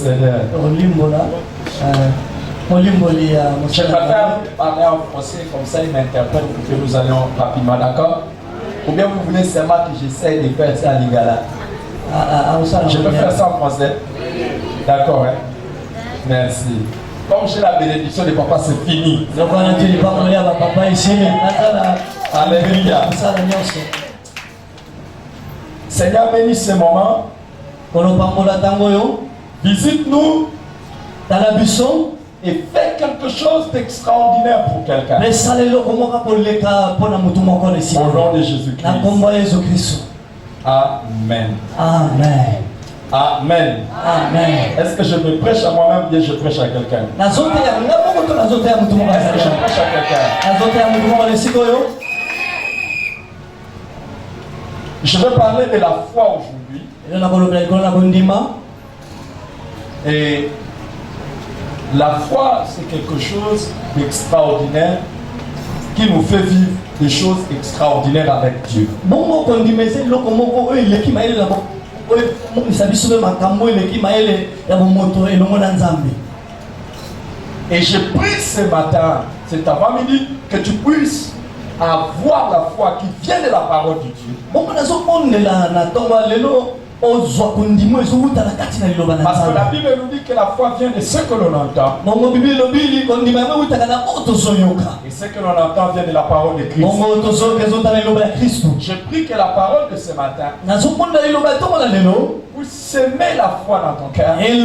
Seigneur. Je préfère parler en français, comme ça il m'interprète pour que nous allions rapidement, d'accord? Ou bien vous voulez seulement que j'essaie de faire ça à Lingala? Je peux faire ça en français? D'accord, hein? Merci. Comme j'ai la bénédiction de papa, c'est fini. Alléluia. Seigneur, bénis ce moment. Visite-nous et fais quelque chose d'extraordinaire pour quelqu'un. Au nom de Jésus-Christ. Amen. Amen. Amen. Amen. Est-ce que je me prêche à moi-même ou bien je prêche à quelqu'un? Est-ce que je prêche à quelqu'un? Je vais parler de la foi aujourd'hui. Et la foi, c'est quelque chose d'extraordinaire qui nous fait vivre des choses extraordinaires avec Dieu. Et je prie ce matin, cet avant-midi, que tu puisses avoir la foi qui vient de la parole de Dieu. Parce que la Bible nous dit que la foi vient de ce que l'on entend. Et ce que l'on entend vient de la parole de Christ. Je prie que la parole de ce matin puisse semer la foi dans ton cœur. Et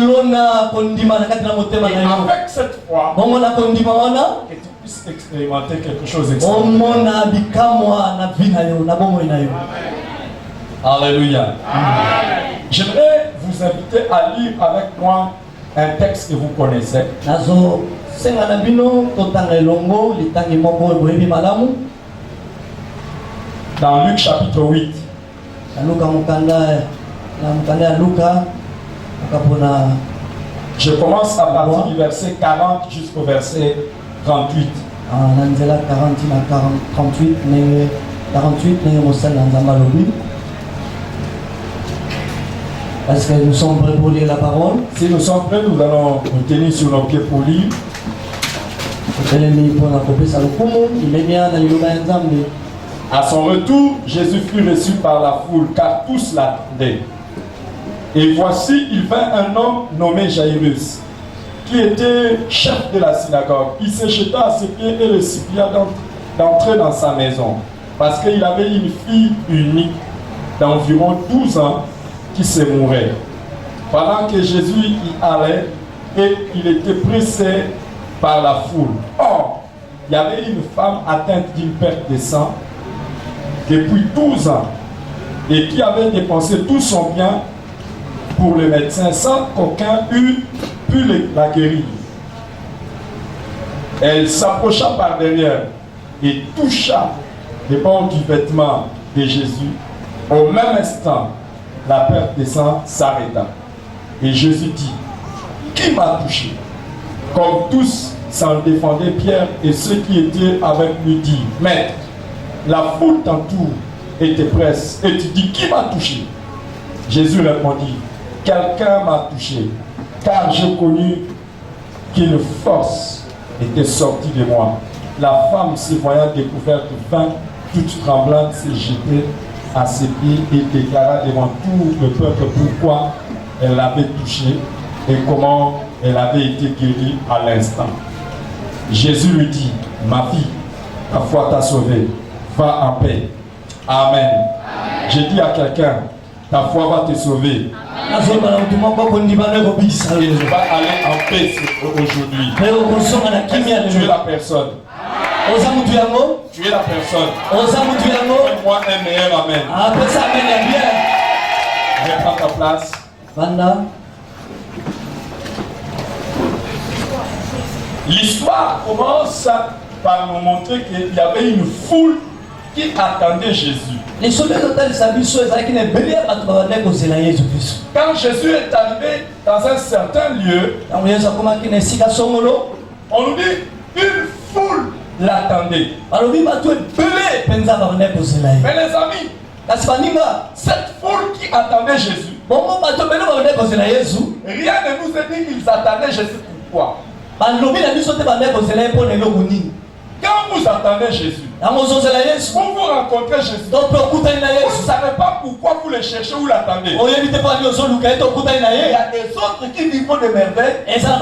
avec cette foi, que tu puisses expérimenter quelque chose d'extraordinaire. Alléluia. J'aimerais vous inviter à lire avec moi un texte que vous connaissez. Dans Luc chapitre 8. Je commence à partir du verset 40 jusqu'au verset 38. Est-ce que nous sommes prêts pour lire la parole? Si nous sommes prêts, nous allons nous tenir sur nos pieds pour lire. À son retour, Jésus fut reçu par la foule, car tous l'attendaient. Et voici, il vint un homme nommé Jairus, qui était chef de la synagogue. Il se jeta à ses pieds et le supplia d'entrer dans sa maison, parce qu'il avait une fille unique d'environ 12 ans, qui se mourait. Pendant que Jésus y allait, et il était pressé par la foule. Or, il y avait une femme atteinte d'une perte de sang depuis 12 ans et qui avait dépensé tout son bien pour le médecin sans qu'aucun eût pu la guérir. Elle s'approcha par derrière et toucha les bords du vêtement de Jésus. Au même instant, la perte de sang s'arrêta. Et Jésus dit, qui m'a touché? Comme tous s'en défendaient, Pierre et ceux qui étaient avec lui dirent, Maître, la foule t'entoure et te presse. Et tu dis, qui m'a touché? Jésus répondit, quelqu'un m'a touché, car j'ai connu qu'une force était sortie de moi. La femme, se voyant découverte, vint toute tremblante, se jeter à ses pieds et déclara devant tout le peuple pourquoi elle l'avait touché et comment elle avait été guérie à l'instant. Jésus lui dit, ma fille, ta foi t'a sauvée, va en paix. Amen. J'ai dit à quelqu'un, ta foi va te sauver. Et tu vas aller en paix aujourd'hui. Tu es la personne. Tu es la personne. Fais-moi un meilleur amen. Reprends ta place. L'histoire commence par nous montrer qu'il y avait une foule qui attendait Jésus. Quand Jésus est arrivé dans un certain lieu, on nous dit une foule l'attendait. Mais les amis, cette foule qui attendait Jésus Rien ne nous a dit qu'ils attendaient Jésus. Pourquoi? Quand vous attendez Jésus, vous vous rencontrez Jésus, vous ne savez pas pourquoi vous le cherchez ou l'attendez. Il y a des autres qui vivent de merveilles. On va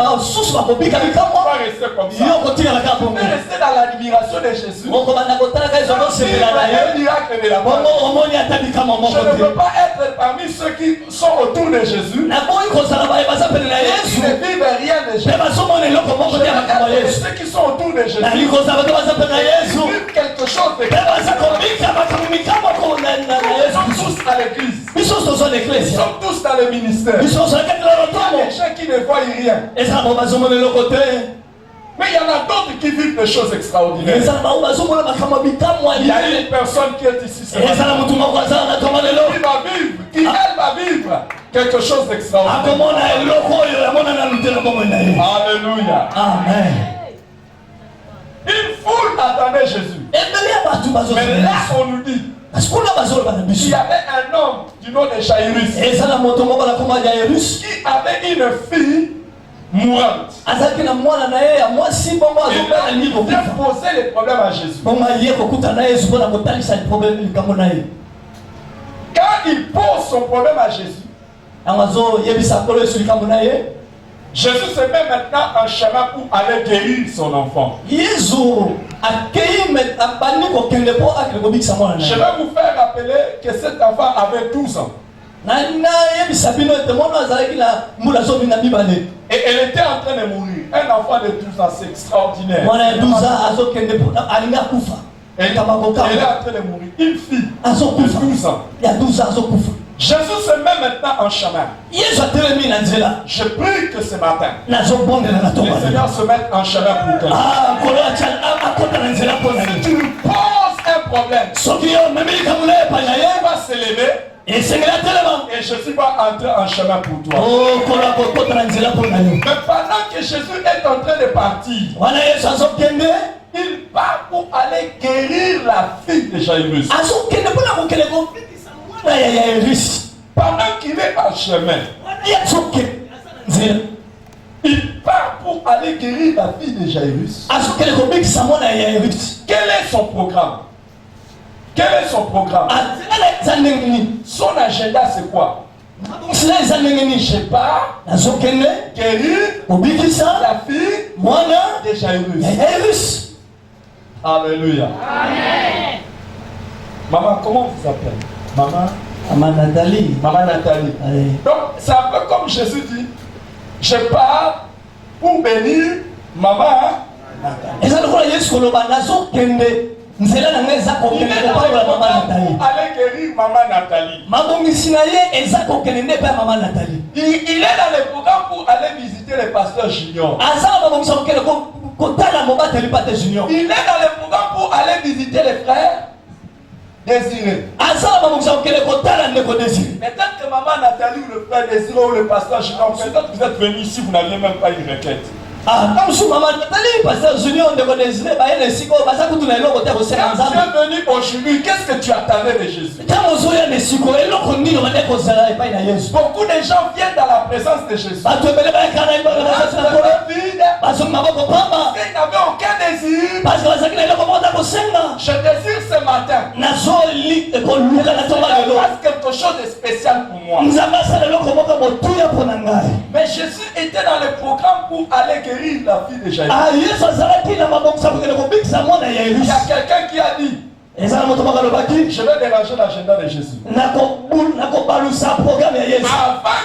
rester comme ça. On va rester dans l'admiration de Jésus. Un miracle de la part. Je ne veux pas être parmi ceux qui sont autour de Jésus. Qui ne vivent rien de Jésus. Je veux être ceux qui sont autour de Jésus. Ils vivent quelque chose de Nous sommes tous à l'église. Nous sommes tous dans le ministère. Il y a des gens qui ne voient rien. Mais il y en a d'autres qui vivent des choses extraordinaires. Il y a une personne qui est ici ce matin, qui va vivre quelque chose d'extraordinaire. Alléluia. Amen. Une foule attendait Jésus. Mais là, on nous dit il y avait un homme du nom de Jairus qui avait une fille mourante. Il vient poser les problèmes à Jésus. Quand il pose son problème à Jésus, Jésus se met maintenant en chemin pour aller guérir son enfant. Je vais vous faire rappeler que cet enfant avait 12 ans. Et elle était en train de mourir. Un enfant de 12 ans, c'est extraordinaire. Elle est en train de mourir. Une fille de 12 ans. Jésus se met maintenant en chemin. Je prie que ce matin, les Seigneurs se mettent en chemin pour toi. Si tu nous poses un problème, il va se lever et Jésus va entrer en chemin pour toi. Mais pendant que Jésus est en train de partir, il part pour aller guérir la fille de Jairus. Pendant qu'il est en chemin, il part pour aller guérir la fille de Jairus. Quel est son programme? Quel est son programme? Son agenda, c'est quoi? Je pars guérir la fille de Jairus. Alléluia. Amen. Maman, comment vous appelez? Maman Nathalie. Maman Nathalie. Allez. Donc, c'est un peu comme Jésus dit, je pars pour bénir maman. Il est dans le pour aller guérir maman Nathalie. Il est dans le programme pour aller visiter le pasteur Junior. Il est dans le programme pour aller visiter les frères Désiré. Peut-être que maman Nathalie ou le frère Désiré ou le pasteur Junior, peut-être que vous êtes venu ici, vous n'aviez même pas une requête. Quand tu es venu aujourd'hui, qu'est-ce que tu attendais de Jésus? Beaucoup de gens viennent dans la présence de Jésus. Ils n'avaient aucun désir. Je désire ce matin fasse quelque chose de spécial pour moi. Mais Jésus était dans le programme pour aller guérir la fille de Jairus. Il y a quelqu'un qui a dit, je vais déranger l'agenda de Jésus. Avant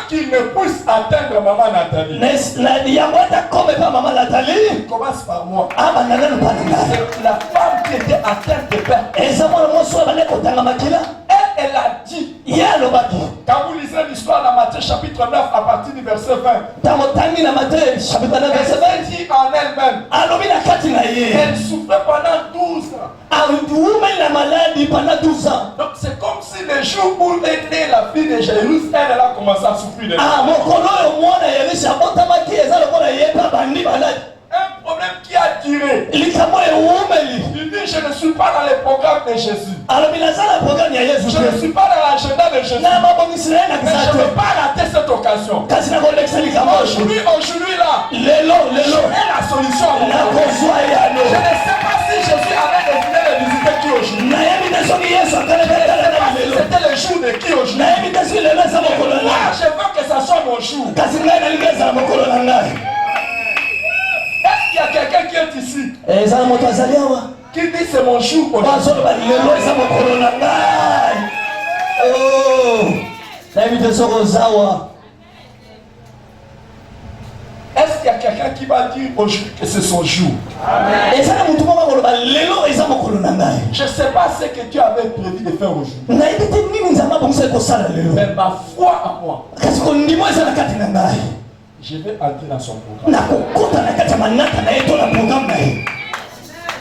qu'il ne puisse atteindre maman Nathalie, il commence par moi. C'est la femme qui était atteinte de perte. Elle a dit, quand vous lisez l'histoire dans Matthieu chapitre 9 à partir du verset 20, elle dit en elle-même, elle souffrait pendant 12 ans. Donc c'est comme si le jour où est née la fille de Jairus, elle a commencé à souffrir de un problème problème qui a duré. Il dit, je ne suis pas dans les programmes de Jésus. Je ne suis pas dans l'agenda de Jésus. Mais je ne veux pas rater cette occasion. Aujourd'hui là, j'ai la solution. Je ne sais pas si Jésus avait décidé de visiter qui aujourd'hui. C'était le jour de qui aujourd'hui. Moi, je veux que ça soit mon jour. Est-ce qu'il y a quelqu'un qui est ici qui dit c'est mon jour aujourd'hui? Est-ce qu'il y a quelqu'un qui va dire aujourd'hui que c'est son jour? Je ne sais pas ce que tu avais prévu de faire aujourd'hui. Mais ma foi à moi, je vais entrer dans son programme.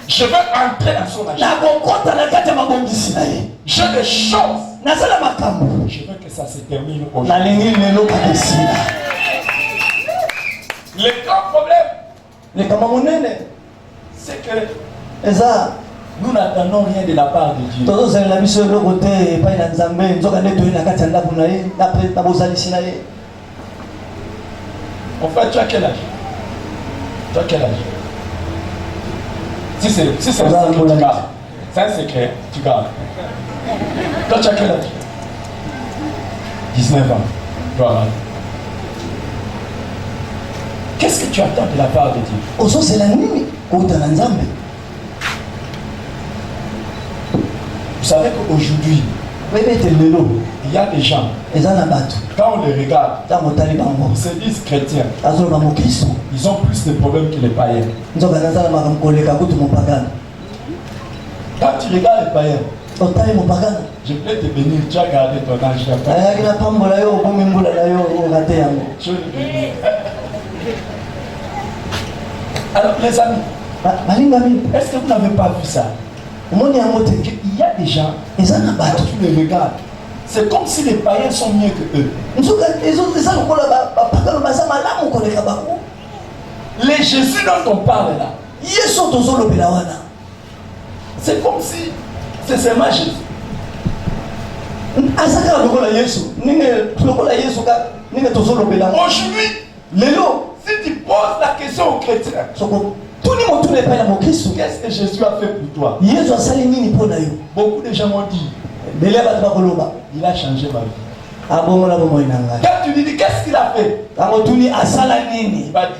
Je veux entrer dans son agenda. J'ai des choses. Je veux que ça se termine aujourd'hui. Le grand problème, c'est que nous n'attendons rien de la part de Dieu. En fait, tu as quel âge? Tu as quel âge? Si c'est un secret, tu gardes. C'est un secret, tu gardes. Toi, tu as quel âge? 19 ans. Voilà. Qu'est-ce que tu attends de la part de Dieu? Vous savez qu'aujourd'hui, il y a des gens, quand on les regarde, ils se disent chrétiens. Ils ont plus de problèmes que les païens. Quand tu regardes les païens, je peux te bénir, tu as gardé ton âge. Alors les amis, est-ce que vous n'avez pas vu ça? Il y a des gens, quand tu les regardes, c'est comme si les païens sont mieux que eux. Les Jésus dont on parle là, c'est comme si c'est seulement Jésus. Aujourd'hui, si tu poses la question aux chrétiens, qu'est-ce que Jésus a fait pour toi? Beaucoup de gens m'ont dit, il a changé ma vie. Quand tu dis qu'est-ce qu'il a fait? Il va dire,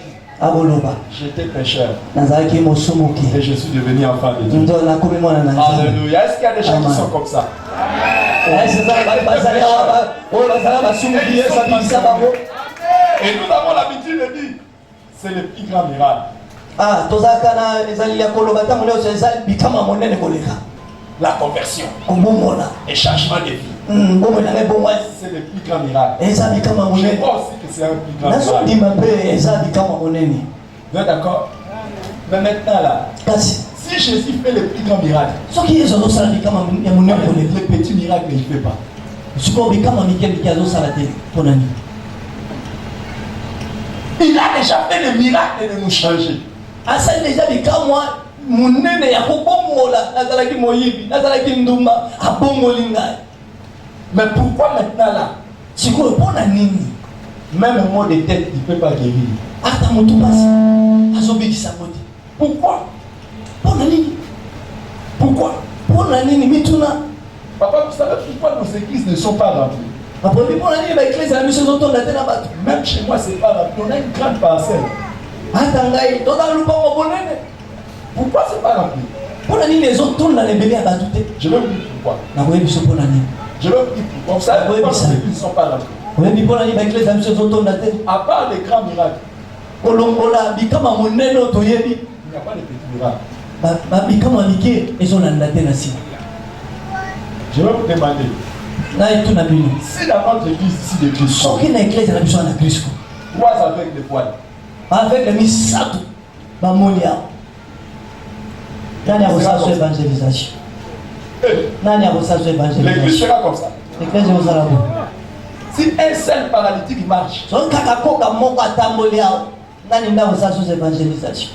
j'étais pécheur et je suis devenu enfant de Dieu. Alléluia. Est-ce qu'il y a des gens qui sont comme ça? Et nous avons l'habitude de dire, c'est le plus grand miracle. La conversion, le changement de vie. C'est le plus grand miracle. Je crois aussi que c'est un plus grand miracle. Vous êtes d'accord? Mais maintenant là, si Jésus fait le plus grand miracle, les petits miracles, il ne fait pas. Il a déjà fait le miracle de nous changer. Mais pourquoi maintenant là? Même un mot de tête, il ne peut pas guérir. Pourquoi? Pourquoi? Papa, vous savez pourquoi nos églises ne sont pas remplies? Même chez moi, c'est pas rempli. On a une grande parcelle. Pourquoi c'est pas rempli? Je vais vous dire pourquoi. Je vais vous dire pourquoi. Vous savez pourquoi nos églises ne sont pas remplies? À part les grands miracles, il n'y a pas de petits miracles. Je vais vous demander, si dans notre église ici de Christ, 3 avec les poils, avec les misato bamonia nani akosaso évangélisation nani akosaso l'église évangélisation sera comme ça. l'église ozala bo Si un seul paralytique marche, so kaka koka moko atamboli awo nani nda akosaso évangélisation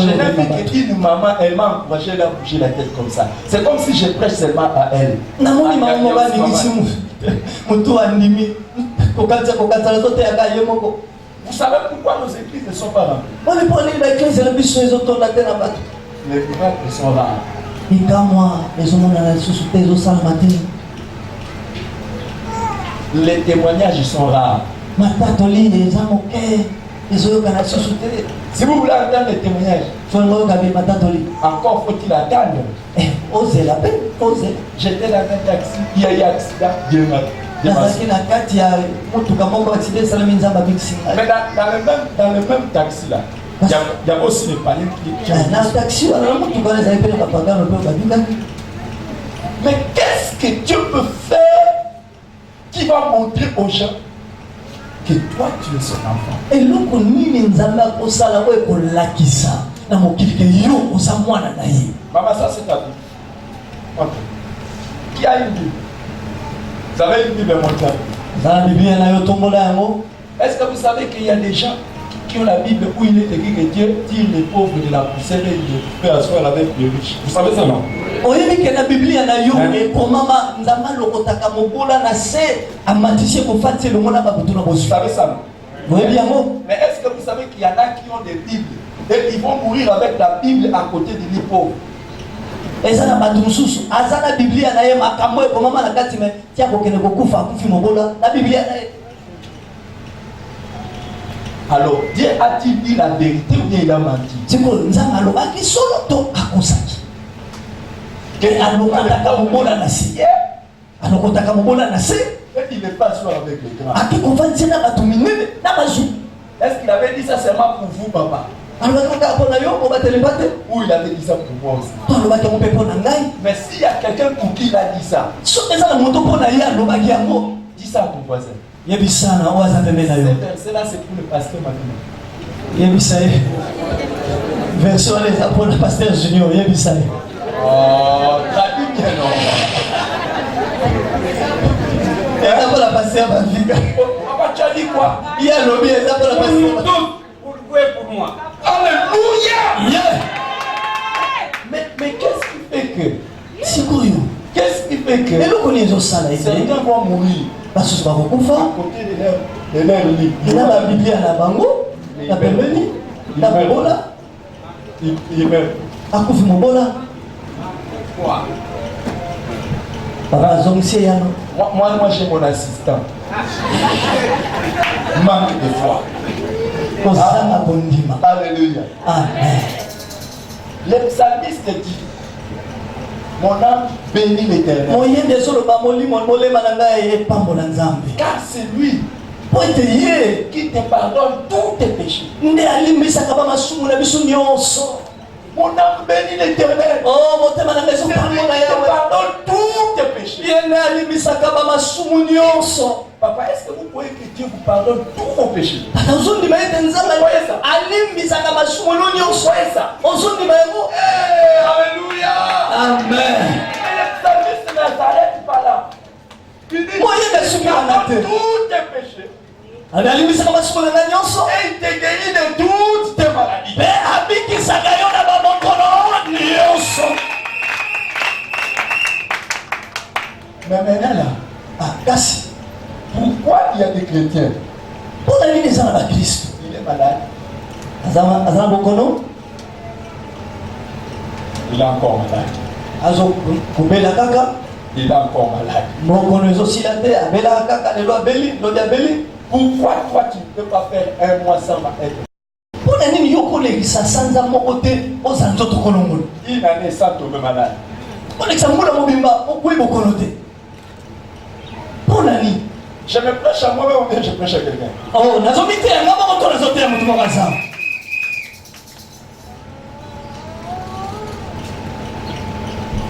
n'ai vu qu'une maman, elle m'a encouragé à bouger la tête comme ça. C'est comme si je prêche seulement à elle. Vous savez pourquoi nos églises ne sont pas remplies? Les miracles sont rares. Les témoignages sont rares. Si vous voulez entendre les témoignages, encore faut-il attendre. Osez la peine, osez. J'étais dans un taxi, il y a eu un accident, Dieu m'a Mais dans le même taxi là, il y a aussi les paniers qui mais qu'est-ce que Dieu peut faire qui va montrer aux gens que toi tu es son enfant? Et l'autre nini nzamba ko sala ko ko lakisa na mokili ke yo oza mwana na ye. Maman, ça c'est ta vie. Ok. Qui a une Bible? Vous avez une Bible mondiale? Dans la Bible na yo tombola yango. Est-ce que vous savez qu'il y a des gens qui ont la Bible où il est écrit que Dieu tire les pauvres de la poussière et il peut asseoir avec les riches? Vous savez ça, non? Oyebi ke na Biblia na yo e ko mama nzamba lokotaka mobola na se amatisi ko fatse le mona babutu na bosu. Vous savez ça, non? Oyebi yango. Mais est-ce que vous savez qu'il y en a qui ont des Bibles et ils vont mourir avec la Bible à côté de les pauvres? Ezana batu mususu azana Biblia na ye makambo e ko mama na kati me tia ko kene ko kufa kufi mobola na Biblia na ye. Alors, Dieu a-t-il dit la vérité ou bien il a menti? C'est quoi? Nzamba alobaki solo to akosaki. Que alokotaka mobola na se. Alokotaka mobola na se. Et il n'est pas sûr avec les grands. Aki konvanti na batu minene na bazu. Est-ce qu'il avait dit ça seulement pour vous, papa? Alobaka pona yo ko batele bate. Ou il avait dit ça pour moi aussi? Alobaka mo pe pona ngai. Mais s'il y a quelqu'un pour qui il a dit ça, So eza na moto pona ye alobaki yango. dis ça à ton voisin. Yebisa na oza pembe na yo. Ce verset-là, c'est pour le pasteur maintenant. Yebisa ye. Version les apôtres le pasteur Junior yebisa ye. Oh, traduis bien, non? Et après la pasteur va vite. Papa, tu as dit quoi? Il y a lobby et après la Pour nous pasteur. tous, pour louer pour moi. Alléluia! Yeah. Mais qu'est-ce qui fait que? Sikoyo. Qu'est-ce qui fait que? Mais le connaît au sala ici. Certains vont mourir Parce que c'est pas beaucoup à fort. côté de leur lit. Il y a la Bible à la bango. La pembeni. La mobola. Il meurt. Akufi mobola. Quoi? Papa zongsi yano. Moi j'ai mon assistant. Manque de foi. Kozanga bondima. Alléluia. Amen. Le psalmiste dit, mon âme bénit l'Éternel. Moyen de solo ba molimo molema na ngai e pambola nzambe. Car c'est lui Poite ye qui te pardonne tous tes péchés. nde alimbisaka ba masumu na biso nyonso. Mon âme bénit l'Éternel. Oh motema na ngai C'est lui pambola qui te yawe. pardonne tous tes péchés. Ye nde alimbisaka ba masumu nyonso. Papa, est-ce que vous voyez que Dieu vous pardonne tous vos péchés? Ata ozondima ete nzambe alimbisaka masumu no nyonso. Ozondima yango. Alléluia. Amen. Et le psalmiste ne s'arrête pas là. Il dit, Moyen de suki wana pardonne te. tous tes péchés. Alimbisaka masumu na ngai nyonso. Et il te guérit de toutes tes maladies. Pe abikisaka yo na ba mokolo nyonso. Mais maintenant là, Ah, kasi. pourquoi il y a des chrétiens? Mpona nini eza na bakristo? Il est malade. Aza na bokono? Il est encore malade. Azo kobela kaka? Il est encore malade. Bokono ezosila te, abelaka kaka, lelo abeli, lodi abeli. Pourquoi toi tu ne peux pas faire un mois sans être? Mpona nini yo kolekisa sanza moko te ozala nzoto kolongola? Une année sans tomber malade. Kolekisa mbula mobimba okwei bokono te. Mpona nini? Je me prêche à moi-même ou bien je prêche à quelqu'un? Oh, nazomiteya nga moko to nazoteya motu moko aza.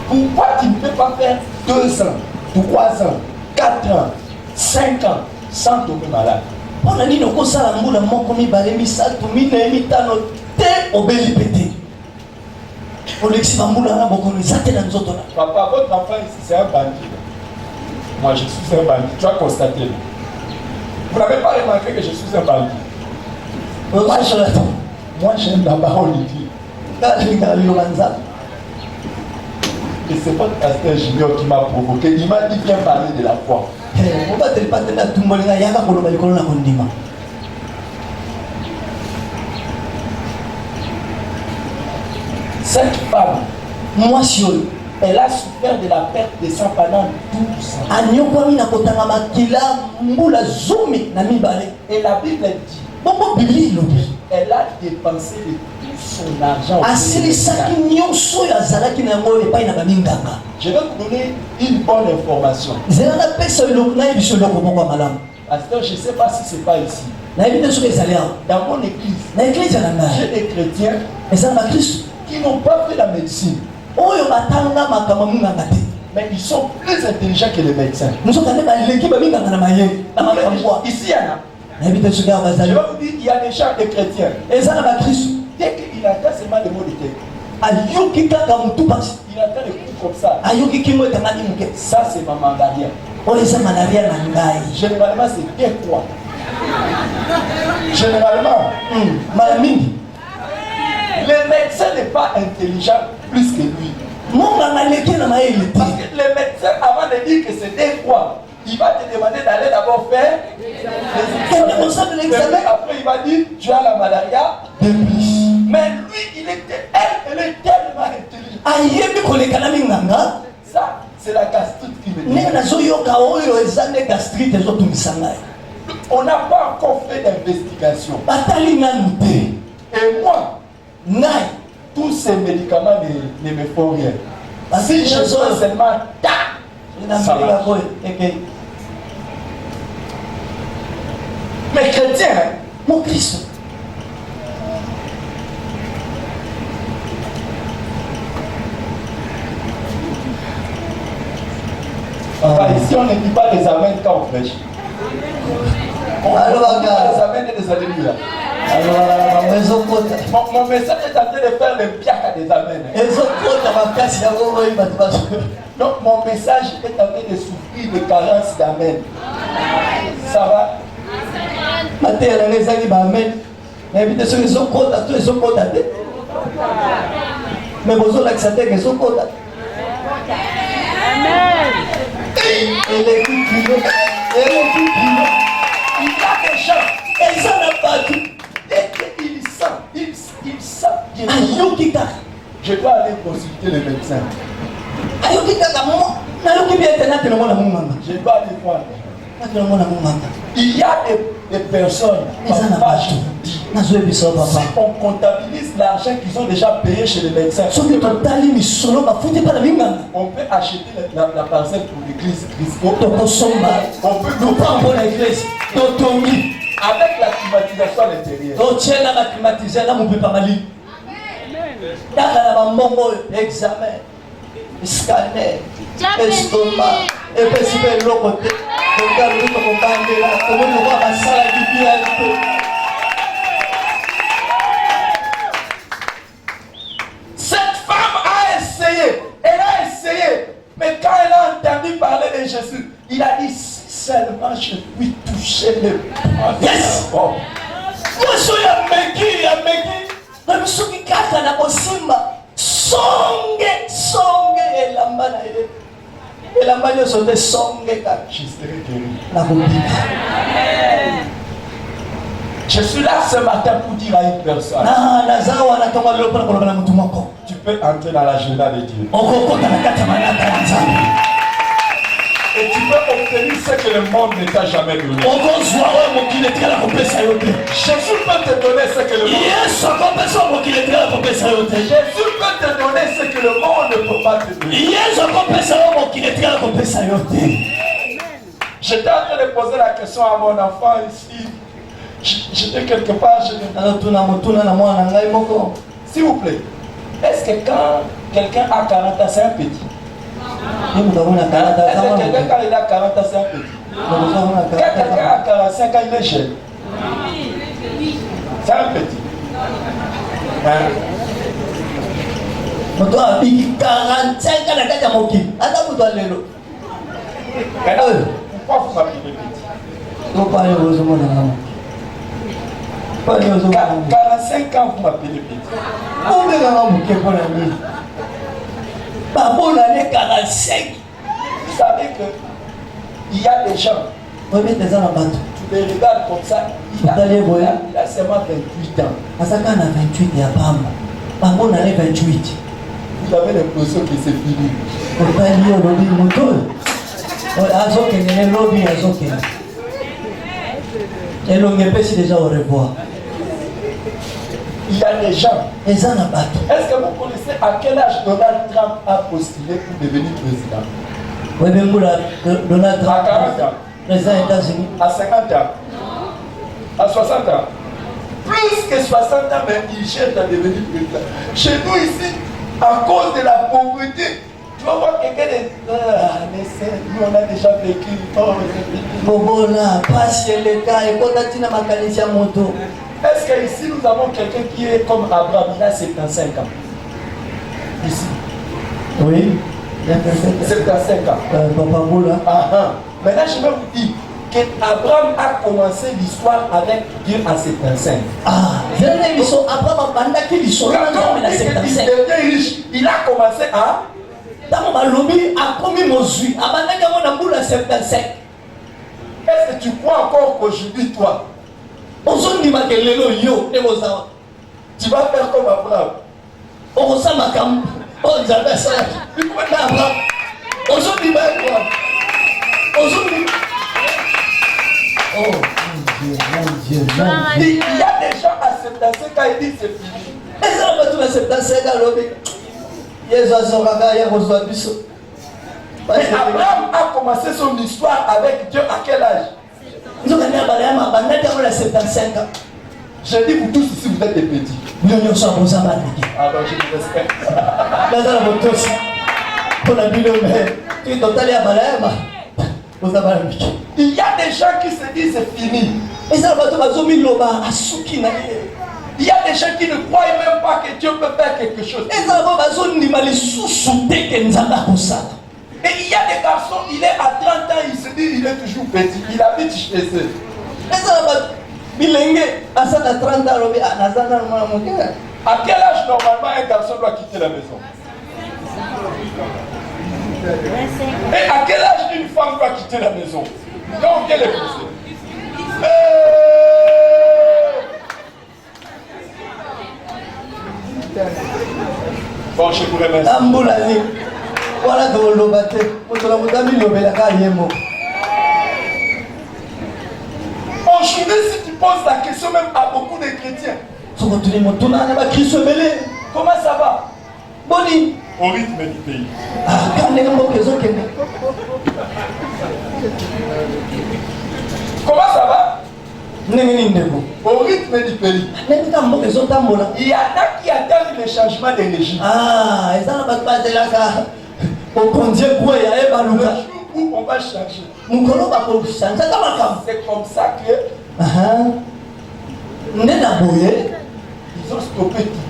Pourquoi tu ne peux pas faire 2 ans, 3 ans, 4 ans, 5 ans sans tomber malade? Mpona nini okosala mbula moko mibale misato minei mitano te obeli pe te? Olekisi bambula wana bokono eza te na nzoto na. Papa, votre enfant ici c'est un bandit. Moi je suis un bandit. Tu as constaté. Vous n'avez pas remarqué que je suis un bandit? Ozosola to. Moi, j'aime la parole de Dieu. Et c'est pas le pasteur Junior qui m'a provoqué. Il m'a dit viens parler de la foi. Cette femme, moi, elle a souffert de la perte de sang pendant 12 ans. Et la Bible dit, elle a dépensé de tout son argent. Je vais vous donner une bonne information. Pasteur, je ne sais pas si ce n'est pas ici. Dans mon église, j'ai des chrétiens qui n'ont pas fait la médecine. Mais ils sont plus intelligents que les médecins. Ici, il y en a. Je vais vous dire, il y a des gens, des chrétiens. Dès qu'il entend seulement des mots de tête, il entend des coups comme ça. Ça, c'est ma malaria. Généralement, c'est bien quoi? Généralement, le médecin n'est pas intelligent plus que lui. Parce que le médecin, avant de dire que c'est des quoi, il va te demander d'aller d'abord faire l'examen. Après, il va dire tu as la malaria. Mais lui, elle est tellement intelligente. Ça, c'est la gastrite qui me dit. On n'a pas encore fait d'investigation. Et moi, tous ces médicaments ne me font rien. Si je sois seulement ça marche. Mais chrétien, mon Christ. Ici, on ne dit pas des amens quand on prêche. On dit des amens et des alléluia. Mon message est en train de faire le piaka des amens. Donc mon message est en train de souffrir de carence d'amen. Ça va? Mais vous avez accepté que ce code. Il a des gens. Et ça n'a pas tout. Dès qu'il sent, il sent. Je dois aller consulter le médecin. Je dois aller voir. Il y a des personnes qui si on comptabilise l'argent qu'ils ont déjà payé chez les médecins, on peut acheter la parcelle pour l'église Christo. On peut nous prendre l'église avec la climatisation à l'intérieur. Examen, scanner, estomac, et puis si vous l'autre côté, cette femme a essayé, elle a essayé, mais quand elle a entendu parler de Jésus, il a dit seulement je puis toucher le bras. Yes! Moi je suis à Meki. Même ceux qui cachent la Simba, songe, et la main sur des songes, je serai guéri. Je suis là ce matin pour dire à une personne. Tu peux entrer dans l'agenda de Dieu. Et tu peux obtenir ce que le monde ne t'a jamais donné. Jésus peut te donner ce que le monde Jésus peut te donner ce que le monde ne peut pas te donner. J'étais en train de poser la question à mon enfant ici. J'étais quelque part. S'il vous plaît, est-ce que quand quelqu'un a 40 ans, c'est un petit? Est-ce que quelqu'un quand il a 40 ans, c'est un petit? Quand quelqu'un a 45 ans, il est jeune. C'est un petit. Pourquoi vous m'appelez petit? 45 45 ans, vous m'appelez petit. On est dans mon pour l'année. Pas bon l'année 45. Vous savez que il y a des gens, Oui, mais des gens en bateau. tu les regardes comme ça, il a seulement 28 ans. Asaka na 28 ya pamba. Pas bon l'année 28. Vous avez l'impression que c'est fini. On va lire le lobby moto. Azoke n'est lobby azoke. Et l'on est si déjà au revoir. Il y a des gens. Les gens en bateau. Est-ce que vous connaissez à quel âge Donald Trump a postulé pour devenir président? Oui, mais pour Donald Trump. À 40 ans. Président des États-Unis. À 50 ans. À 60 ans. Plus que 60 ans, mais il cherche à devenir président. Chez nous ici, à cause de la pauvreté, tu vas voir quelqu'un de... nous on a déjà vécu. Bobo là, passe le cas, et quand tu as ma qualité à moto. Est-ce que ici nous avons quelqu'un qui est comme Abraham, il a 75 ans? Ici. Oui, il y a quelqu'un. 75 ans. Papa Boula. Maintenant, je vais vous dire qu'Abraham a commencé l'histoire avec Dieu à 75. Ah, ils sont Abraham ils sont Quand on dit qu'il devient riche, il a commencé à... Dans ma lobby, a commis mon jus. À 75. Est-ce que tu crois encore qu'aujourd'hui, toi, tu vas faire comme Abraham? Aujourd'hui, oh mon Dieu. Il y a des gens à 75 ans, ils disent c'est fini. Et ça va tout à 75 ans, lobby. Mais Abraham a commencé son histoire avec Dieu à quel âge? Ils ont gagné à Balayama, à 75 ans. Je dis vous tous ici, vous êtes des petits. Nous sommes aux amas. Alors je vous respecte. Il y a des gens qui se disent c'est fini. Il y a des gens qui ne croient même pas que Dieu peut faire quelque chose. Et il y a des garçons, il est à 30 ans, il se dit il est toujours petit. Il habite chez eux. À quel âge normalement un garçon doit quitter la maison? Et à quel âge une femme doit quitter la maison? Quand on vient l'épouser. Bon, je vous remercie. Voilà que vous l'obéissez. Aujourd'hui, si tu poses la question même à beaucoup de chrétiens, comment ça va? Boni. Au rythme du pays. Comment ça va? Au rythme du pays. Il y en a qui attendent le changement de régime. Ah, et ça n'a pas de la carte. Au conduit, le jour où on va changer. C'est comme ça que ils ont stoppé tout.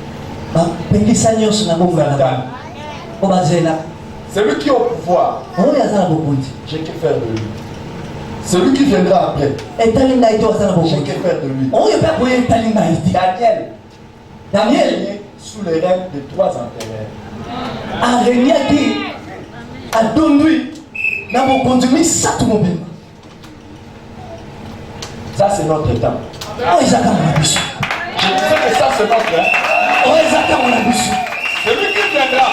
Celui qui est au pouvoir, j'ai que faire de lui. Celui qui viendra après, j'ai que faire de lui. Daniel est sous les règnes de 3 empereurs. Ça c'est notre temps. Je disais que ça c'est notre temps. Celui qui viendra,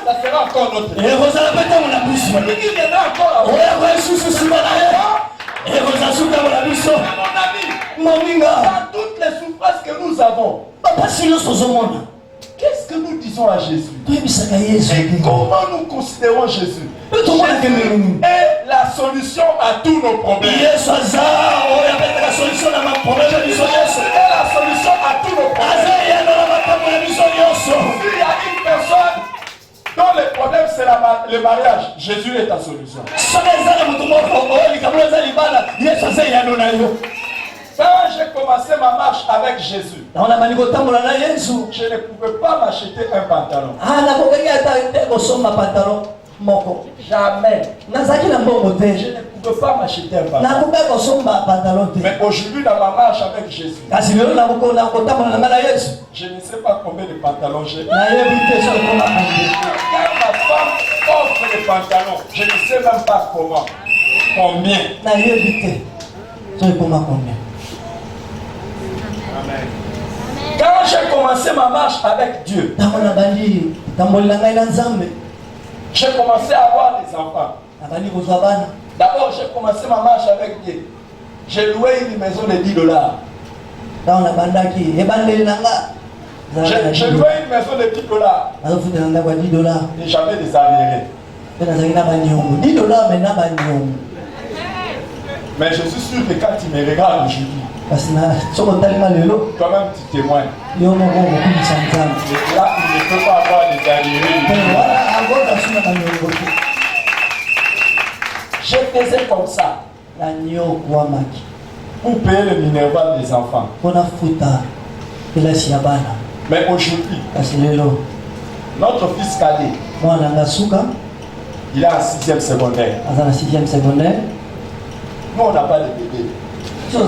ça sera encore notre temps. Celui qui viendra encore, mon ami, dans toutes les souffrances que nous avons, qu'est-ce que nous disons à Jésus? Et comment nous considérons Jésus? Jésus est la solution à tous nos problèmes. Jésus est la solution à tous nos problèmes. S'il y a une personne dont le problème c'est le mariage, Jésus est ta solution. Quand j'ai commencé ma marche avec Jésus, je ne pouvais pas m'acheter un pantalon. moko. Jamais. Nazaki na mbongo te. Je ne pouvais pas m'acheter un pantalon. Nakoka kosomba pantalon te. Mais aujourd'hui, dans ma marche avec Jésus, Kasi lelo nakotambola na Yesu. je ne sais pas combien de pantalons j'ai. Nayebi te soki koma ande. Quand ma femme offre des pantalons, je ne sais même pas comment. Combien. Nayebi te soki koma combien. Amen. Quand j'ai commencé ma marche avec Dieu, j'ai commencé à avoir des enfants. D'abord, j'ai commencé ma marche avec Dieu. J'ai loué une maison de $10. J'ai loué une maison de $10. Et j'avais des arriérés. Mais je suis sûr que quand tu me regardes aujourd'hui, toi-même tu témoignes. Et là, il ne peut pas avoir des arriérés. Je faisais comme ça pour payer le minerval des enfants. Mais aujourd'hui, notre fils cadet, il est en 6e secondaire. Nous, on n'a pas de bébé. Il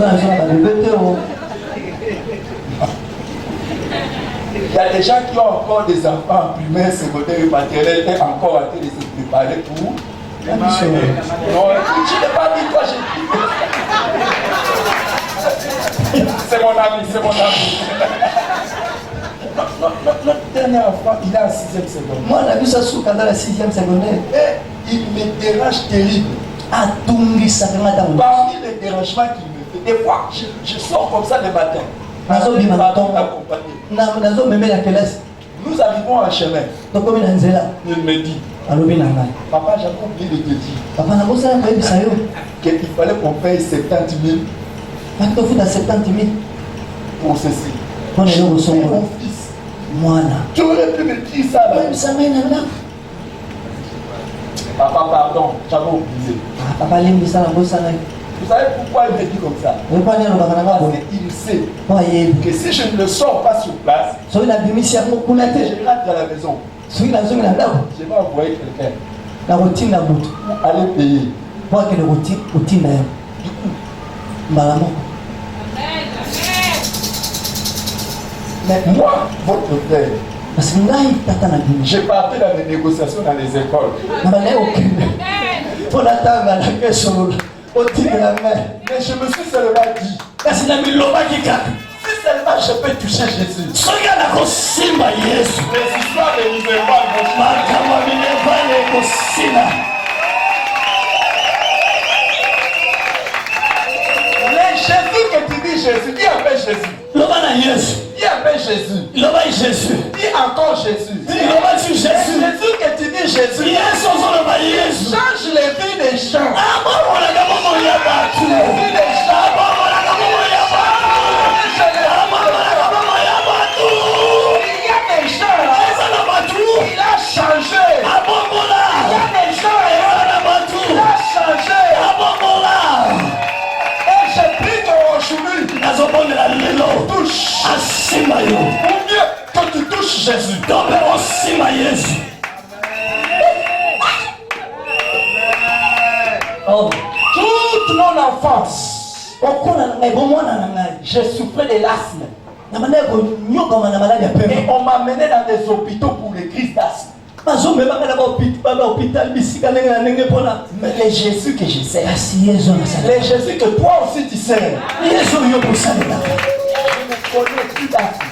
y a des gens qui ont encore des enfants en primaire, secondaire et maternelle et encore à se préparer pour. Non, je n'ai pas dit toi, j'ai dit. C'est mon ami, c'est mon ami. Notre dernier enfant, il est en 6e secondaire. Moi, on a vu ça sous quand dans la 6e secondaire. Et il me dérange terrible. Parmi les dérangements qu'il me fait, des fois, je sors comme ça le matin. Nous arrivons en chemin. Il me dit, papa, j'avais oublié de te dire qu'il fallait qu'on paye 70 000 pour ceci. Mon fils, tu aurais pu me dire ça là. Papa, pardon, j'avais oublié. Vous savez pourquoi il me dit comme ça? Parce qu'il sait que si je ne le sors pas sur place, je rentre à la maison. Je vais envoyer quelqu'un pour aller payer. Du coup, mais moi, votre père, j'ai parti dans les négociations dans les écoles. Mais je me suis seulement dit, si seulement je peux toucher Jésus, les histoires de Minerval vont changer. Les Jésus que tu dis Jésus, qui appelle Jésus? Qui appelle Jésus? Dis encore Jésus. Jésus que tu dis Jésus. Change les vies des gens. Les vies des gens. Il y a des gens. Il a changé. Il y a des gens. Il a changé. Et je prie qu'aujourd'hui, touche. Ou mieux que tu touches Jésus. Toute mon enfance, j'ai souffert de l'asthme. Et on m'a mené dans des hôpitaux pour les crises d'asthme. Mais les Jésus que je sers, les Jésus que toi aussi tu sers, je ne connais plus d'asthme.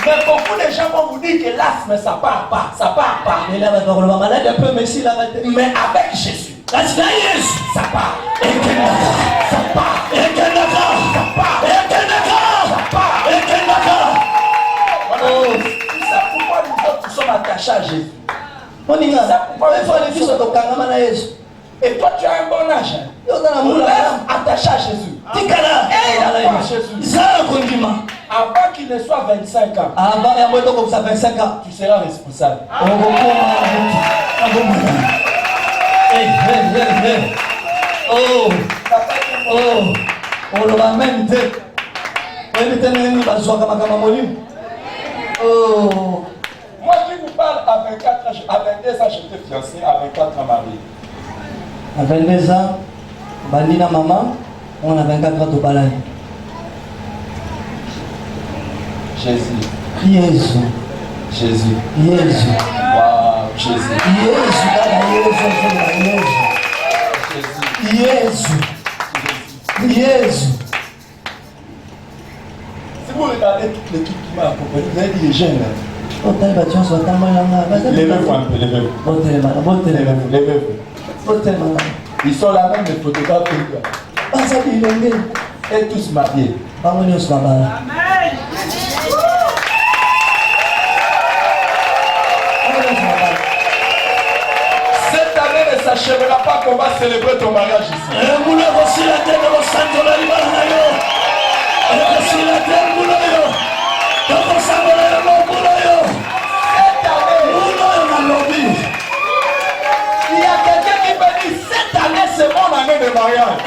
Mais beaucoup de gens vont vous dire que l'asthme ça part pas, ça part pas. Mais avec Jésus, ça part. Ça part. C'est pourquoi nous autres sommes attachés à Jésus. Et toi tu as un bon âge. Attaché à Jésus. Avant qu'il ne soit 25 ans, tu seras responsable. nakoloba amen te. Oyebi te ndenge bazwaka makambo molimo. Oh. Moi qui vous parle à 24 ans, à 22 ans j'étais fiancé, à 24 ans marié. À 22 ans, Bandina maman, on a 24 ans de balai. Jésus. Jésus. Jésus. Jésus. Waouh, Jésus. Jésus. Jésus. Jésus. Si vous regardez toute l'équipe qui m'a accompagné, vous avez dit les jeunes là. Levez-vous un peu, levez-vous. Levez-vous. Ils sont là même les photographes. Et tous mariés. Amen. Cette année ne s'achèvera pas qu'on va célébrer ton mariage ici. Cette année, il y a quelqu'un qui me dit cette année c'est mon année de mariage.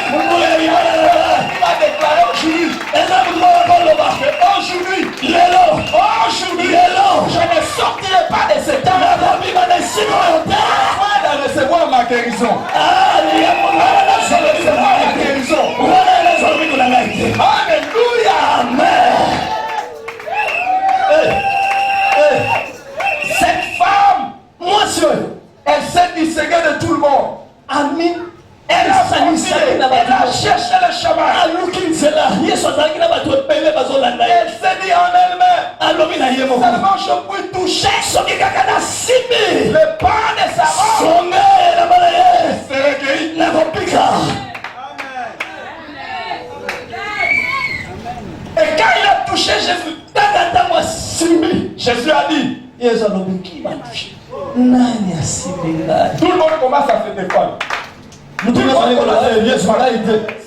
Il va déclarer aujourd'hui. Aujourd'hui, je ne sortirai pas de cette année afin de recevoir ma guérison. Je recevoir ma guérison. Alléluia. Amen. Cette femme, elle s'est distinguée de tout le monde. Amen. Elle a cherché le chemin. Elle s'est dit en elle-même, seulement je peux toucher le pas de sa robe. C'est recueilli. Et quand il a touché Jésus, Jésus a dit, tout le monde commence à se défendre.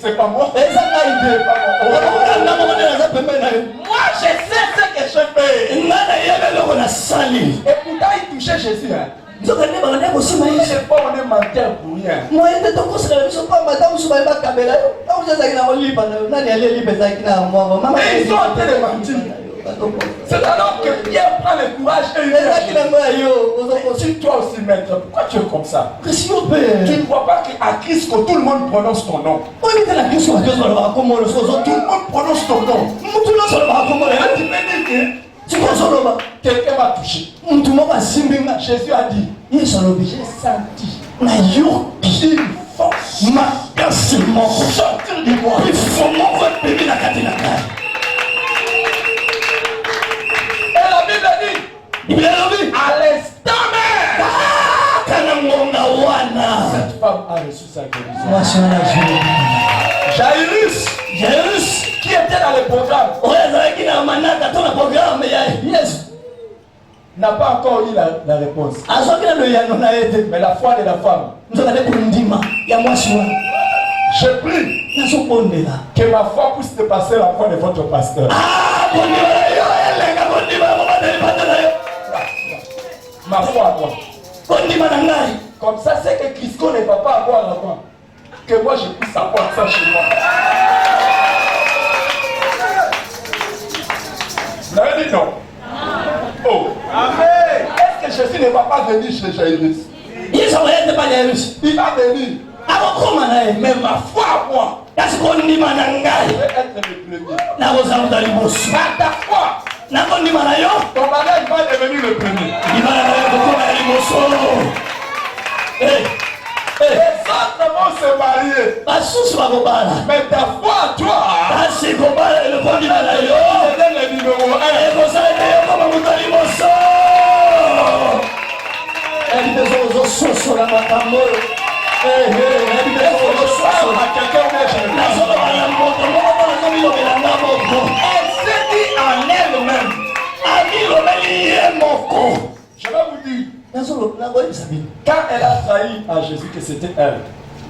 C'est pas moi. Moi je sais ce que je fais. Et pourtant il touchait Jésus. Il n'est pas on est menteur pour rien. Ils sont en train de mentir. C'est alors que Pierre prend le courage et il dit, si toi aussi maître, pourquoi tu es comme ça? Tu ne vois pas qu'à Christ que tout le monde prononce ton nom. Tout le monde prononce ton nom. Tu peux dire que quelqu'un m'a touché. Jésus a dit, j'ai senti une force sortir du moi. Et la Bible dit, à l'instant même, cette femme a reçu sa guérison. Jairus, qui était dans le programme, n'a pas encore eu la réponse. Mais la foi de la femme, je prie que ma foi puisse dépasser la foi de votre pasteur. Ma foi à toi. Comme ça, c'est que Christo ne va pas avoir la foi. Que moi je puisse avoir ça chez moi. Vous avez dit non? Oh. Amen. Est-ce que Jésus ne va pas venir chez Jairus? Il va venir. Mais ma foi à moi, je vais être le premier. Par ta foi, ton mariage va devenir le premier. Les autres vont se marier. Mais ta foi à toi, c'est le numéro 1. Elle s'est dit en elle-même. Je vais vous dire, quand elle a trahi à Jésus que c'était elle,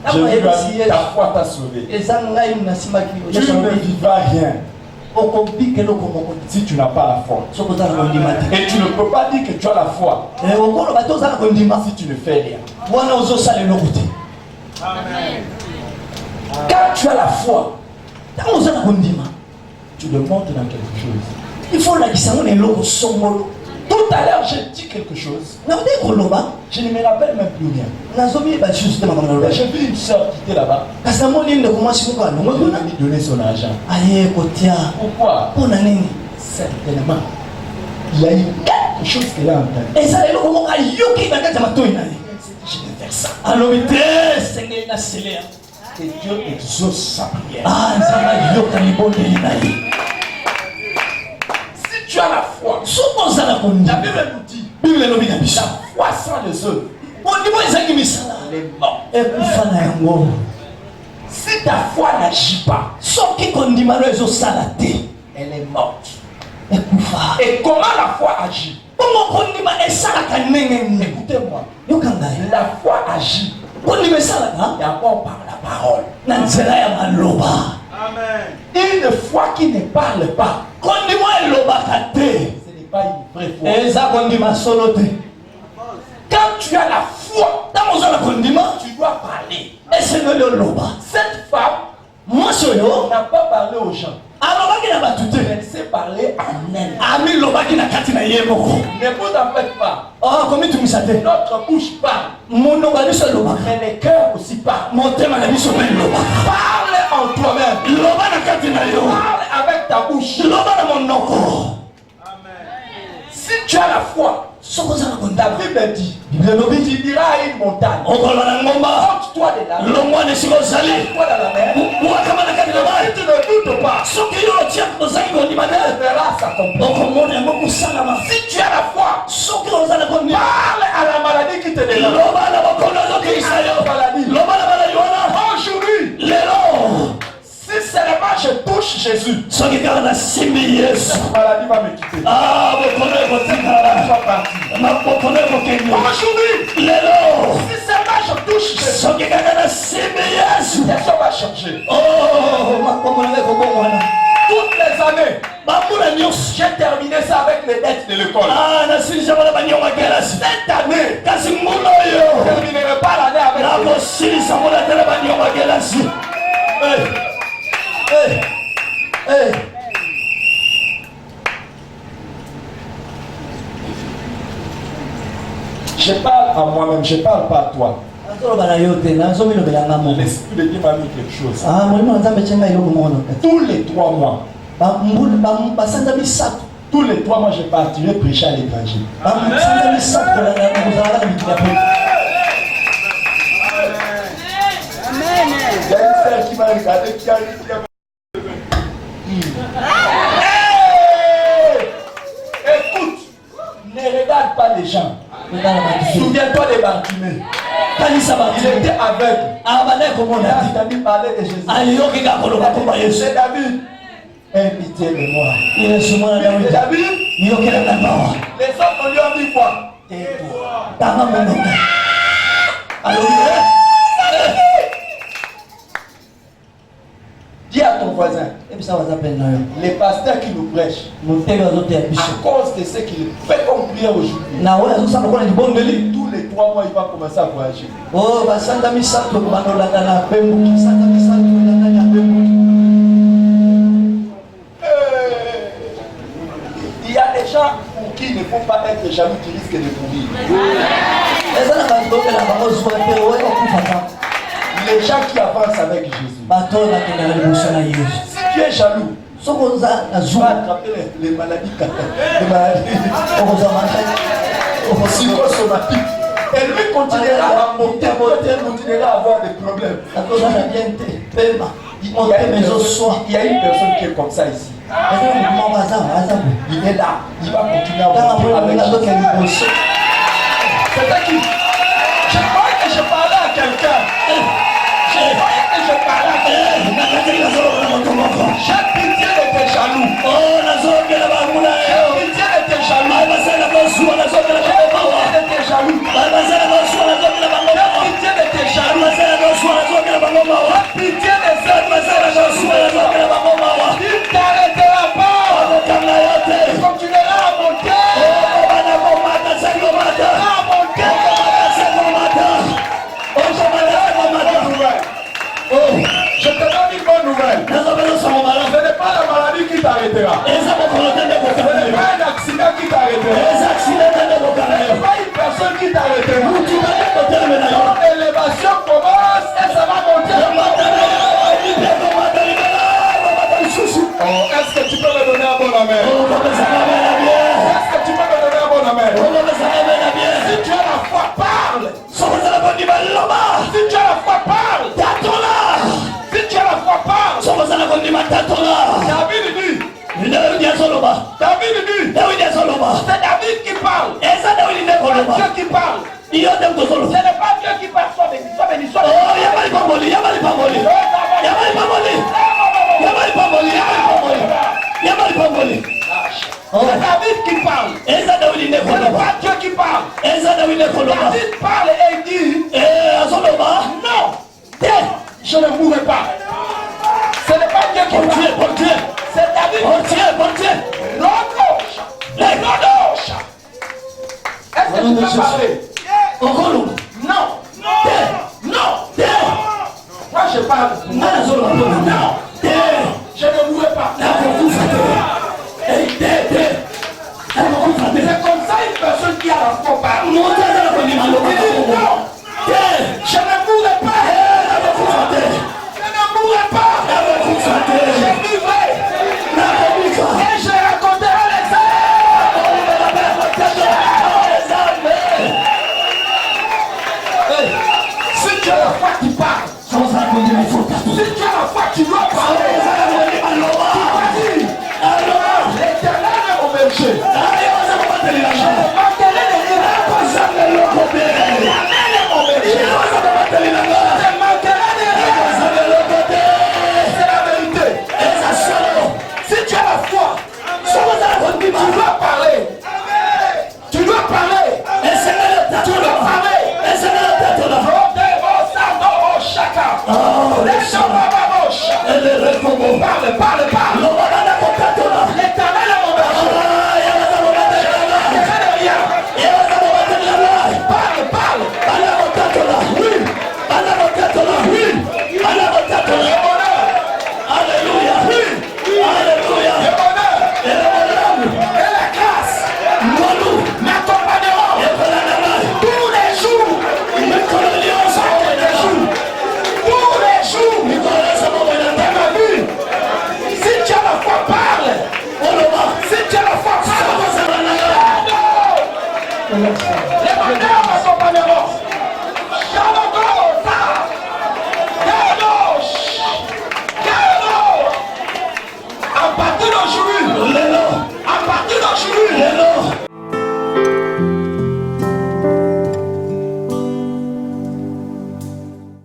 Jésus lui a dit, ta foi t'a sauvé. Tu ne vivras rien si tu n'as pas la foi. Et tu ne peux pas dire que tu as la foi si tu ne fais rien. Quand tu as la foi, tu le montres dans quelque chose. Il faut la discerner le sombolo. Tout à l'heure, j'ai dit quelque chose. Je ne me rappelle même plus rien. J'ai vu une soeur qui était là-bas. Elle m'a donné son argent. Pourquoi? Certainement. Il y a eu quelque chose qu'elle a entendu. Je vais faire ça. Et Dieu exauce sa prière. Si tu as la foi, la Bible nous dit, la foi sans les œuvres, elle est morte. Si ta foi n'agit pas, elle est morte. Et comment la foi agit? Écoutez-moi, la foi agit d'abord par la parole. Une foi qui ne parle pas, ce n'est pas une vraie foi. Quand tu as la foi, tu dois parler. Cette femme n'a pas parlé aux gens. Elle sait parler en elle. Ne vous en faites pas. Notre bouche parle. Mais le cœur aussi parle. Parle en toi-même. Parle avec ta bouche. Si tu as la foi, ta Bible dit, tu diras à une montagne, monte-toi de là, monte-toi dans la mer. Si tu ne doutes pas, tu verras s'accomplir. Si tu as la foi, parle à la maladie qui te dérange. Aujourd'hui, si seulement je touche Jésus, cette maladie va me quitter. Aujourd'hui, si seulement je touche Jésus, ça va changer. Toutes les années, j'ai terminé ça avec les dettes de l'école. Cette année, je ne terminerai pas l'année avec Je parle à moi-même, je ne parle pas à toi. L'Esprit de Dieu m'a mis quelque chose. Tous les 3 mois, tous les 3 mois, je partirai prêcher à l'étranger. Il y a une sœur qui m'a regardé, qui a dit, écoute, ne regarde pas les gens. Souviens-toi des Bartimée. Il était aveugle. Il a entendu parler de Jésus. C'est David. Aie pitié de moi. David. Les autres lui ont dit quoi? Tais-toi. Dis à ton voisin, les pasteurs qui nous prêchent, à cause de ce qu'il fait comme prière aujourd'hui, tous les 3 mois, il va commencer à voyager. Il y a des gens pour qui il ne faut pas être jaloux qui risquent de mourir. Les gens qui avancent avec Jésus. Si tu es jaloux, tu vas attraper les maladies psychosomatiques. Et lui continuera à monter, continuera à avoir des problèmes. Il y a une personne qui est comme ça ici. Il est là. Il va continuer à monter avec Jésus. C'est qui? Je croyais que je parlais à quelqu'un. J'ai pitié de tes jaloux. J'ai pitié de tes jaloux. J'ai pitié de tes jaloux. J'ai pitié de tes jaloux. J'ai pitié de ces il t'arrêtera pas. Il continuera à monter. L'élévation commence et ça va monter. Oh, est-ce que tu peux me donner un bon amen? Est-ce que tu peux me donner un bon amen? Si tu as la foi, parle. Si tu as la foi, parle. Si tu as la foi, parle. David dit. C'est David qui parle. Dieu qui parle. Ce n'est pas Dieu qui parle. Sois béni, sois béni, sois béni. C'est David qui parle. Ce n'est pas Dieu qui parle. David parle et il dit non, je ne mourrai pas. Ce n'est pas Dieu qui parle. C'est David qui parle. L'autre. Est-ce que tu peux parler? Non. Moi je parle. Non. Je ne mourrai pas. C'est comme ça une personne qui a la foi parle. Il dit non. Je ne mourrai pas. Je ne mourrai pas. Je vivrai. Et je raconterai les Si tu as la foi, tu parles. Si tu as la foi, tu dois parler.